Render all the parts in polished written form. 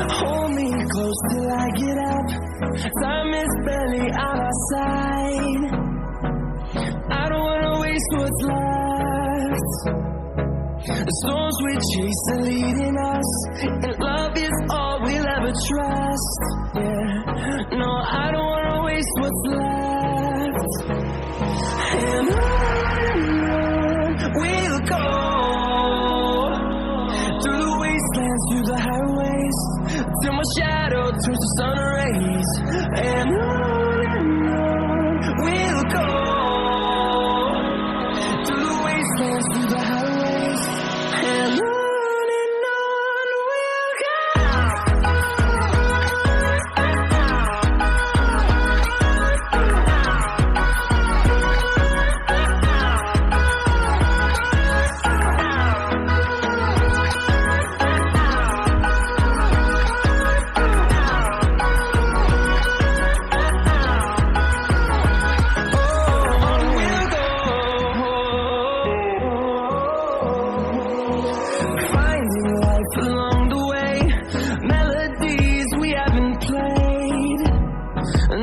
Hold me close till I get up. Time is barely on our side. I don't wanna waste what's left. The storms we chase are leading us, and love is all we'll ever trust. Yeah, no, I don't wanna waste what's left. And on we'll go, through the wastelands, through the highways, till my shadow turns to sun rays. And on we'll go, through the wastelands, through the highways, and on we'll go. Along the way, melodies we haven't played.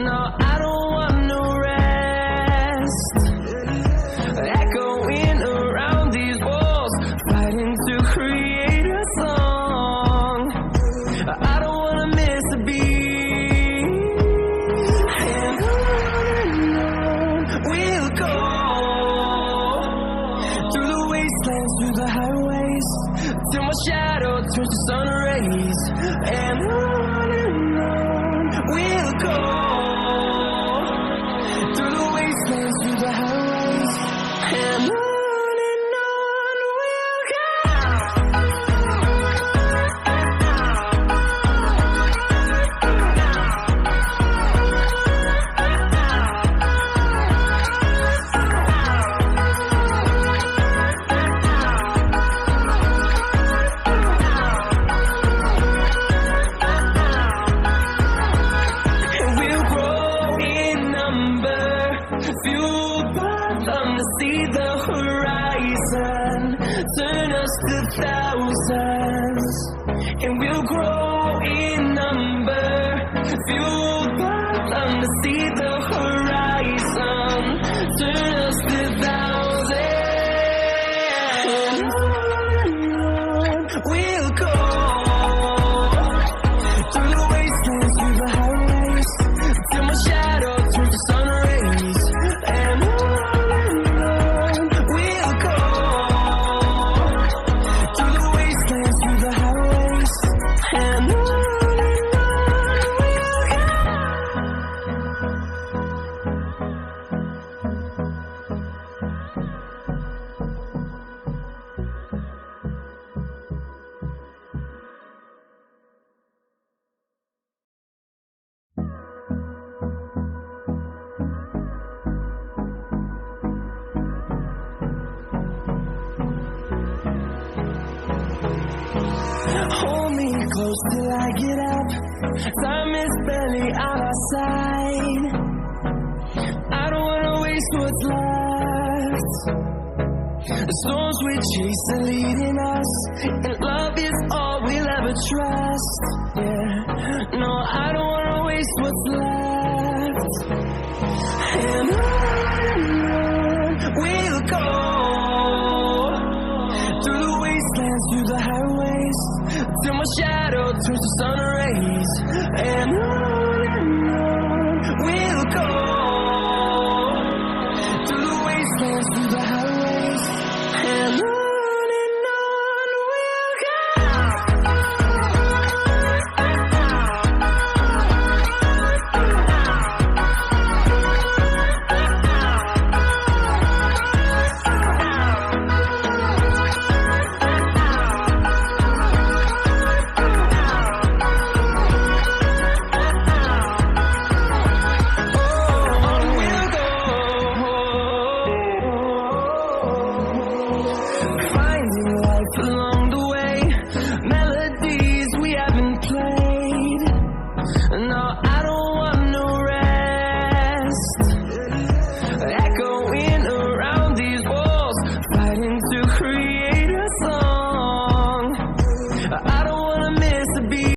No, I don't want no rest. Echoing around these walls, fighting to create a song. I don't wanna miss a beat. And on we'll go, through the wastelands, through the highways, till my shadow turns to sun rays. And on we'll go, through the wastelands, through the highways, and on we'll go. Fueled by them to see the horizon, turn us to thousands, and we'll grow in number. Fueled by them to see the horizon, turn us to thousands. And we'll go, through the wastelands, through the highways, till my shadow turns to sun rays. And on we'll go, through the wastelands, through the highways, and on we'll go. Hold me close till I get up. Time is barely on our side. I don't wanna waste what's left. The storms we chase are leading us, and love is all we'll ever trust. Yeah, no, I don't wanna waste what's left. And on we'll go, through the wastelands, through the highways, till my shadow turns to sun rays. And on we'll go, through the wastelands, through the highways, and on we'll go. Along the way, melodies we haven't played. No, I don't want no rest.